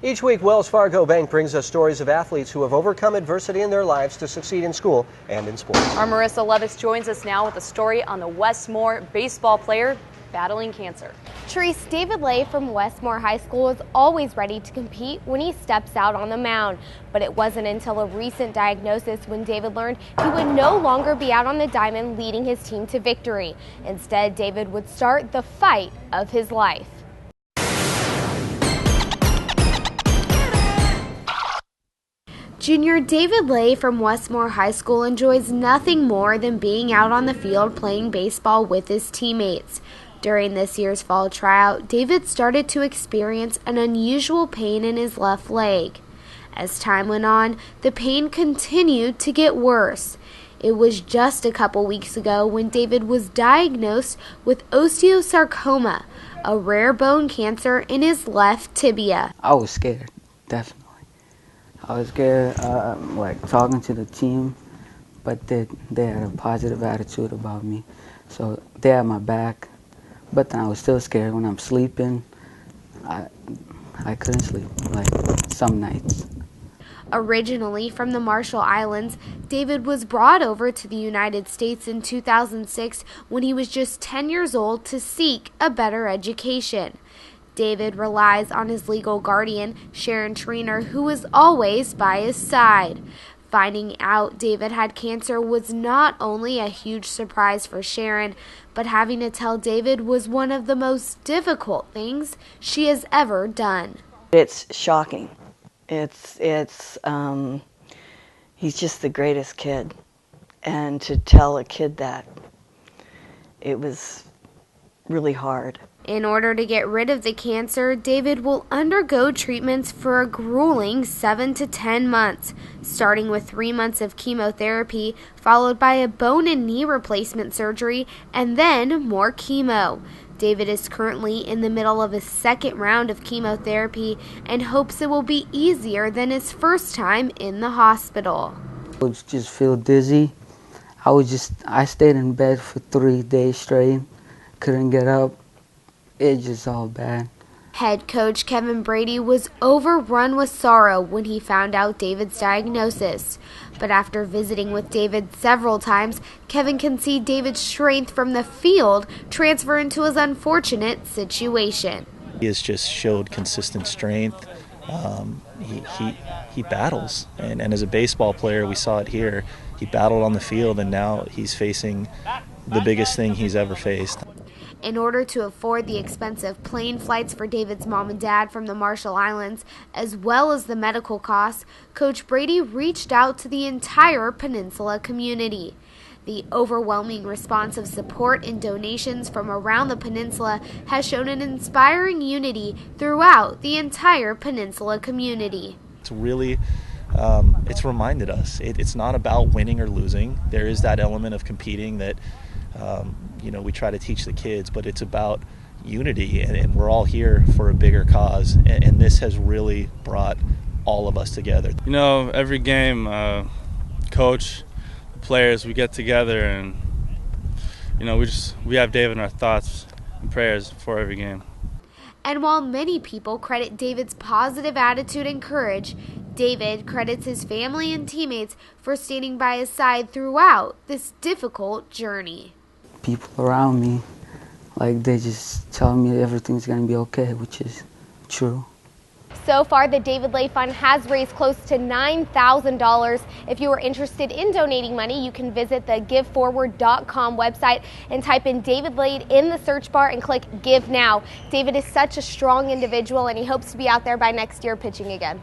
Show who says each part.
Speaker 1: Each week, Wells Fargo Bank brings us stories of athletes who have overcome adversity in their lives to succeed in school and in sports.
Speaker 2: Our Marissa Lovus joins us now with a story on the Westmoor baseball player battling cancer.
Speaker 3: Therese, David Lait from Westmoor High School is always ready to compete when he steps out on the mound. But it wasn't until a recent diagnosis when David learned he would no longer be out on the diamond leading his team to victory. Instead, David would start the fight of his life. Junior David Lait from Westmoor High School enjoys nothing more than being out on the field playing baseball with his teammates. During this year's fall tryout, David started to experience an unusual pain in his left leg. As time went on, the pain continued to get worse. It was just a couple weeks ago when David was diagnosed with osteosarcoma, a rare bone cancer in his left tibia.
Speaker 4: I was scared, definitely. I was scared, like talking to the team, but they had a positive attitude about me. So they had my back, but then I was still scared when I'm sleeping. I couldn't sleep, like some nights.
Speaker 3: Originally from the Marshall Islands, David was brought over to the United States in 2006 when he was just 10 years old to seek a better education. David relies on his legal guardian, Sharon Trainer, who is always by his side. Finding out David had cancer was not only a huge surprise for Sharon, but having to tell David was one of the most difficult things she has ever done.
Speaker 5: It's shocking. He's just the greatest kid. And to tell a kid that, it was really hard.
Speaker 3: In order to get rid of the cancer, David will undergo treatments for a grueling 7 to 10 months, starting with 3 months of chemotherapy, followed by a bone and knee replacement surgery, and then more chemo. David is currently in the middle of his second round of chemotherapy and hopes it will be easier than his first time in the hospital.
Speaker 4: I would just feel dizzy. I stayed in bed for 3 days straight, couldn't get up. It's just all bad.
Speaker 3: Head coach Kevin Brady was overrun with sorrow when he found out David's diagnosis. But after visiting with David several times, Kevin can see David's strength from the field transfer into his unfortunate situation.
Speaker 6: He has just showed consistent strength. He battles, and as a baseball player, we saw it here. He battled on the field, and now he's facing the biggest thing he's ever faced.
Speaker 3: In order to afford the expensive plane flights for David's mom and dad from the Marshall Islands, as well as the medical costs, Coach Brady reached out to the entire Peninsula community. The overwhelming response of support and donations from around the peninsula has shown an inspiring unity throughout the entire Peninsula community.
Speaker 6: It's really, it's reminded us, it's not about winning or losing. There is that element of competing that we try to teach the kids, but it's about unity, and we're all here for a bigger cause, and this has really brought all of us together.
Speaker 7: Every game, coach, the players, we get together, and we have David in our thoughts and prayers before every game.
Speaker 3: And while many people credit David's positive attitude and courage, David credits his family and teammates for standing by his side throughout this difficult journey.
Speaker 4: People around me, they just tell me everything's going to be okay, which is true.
Speaker 3: So far, the David Lait Fund has raised close to $9,000. If you are interested in donating money, you can visit the giveforward.com website and type in David Lait in the search bar and click Give Now. David is such a strong individual, and he hopes to be out there by next year pitching again.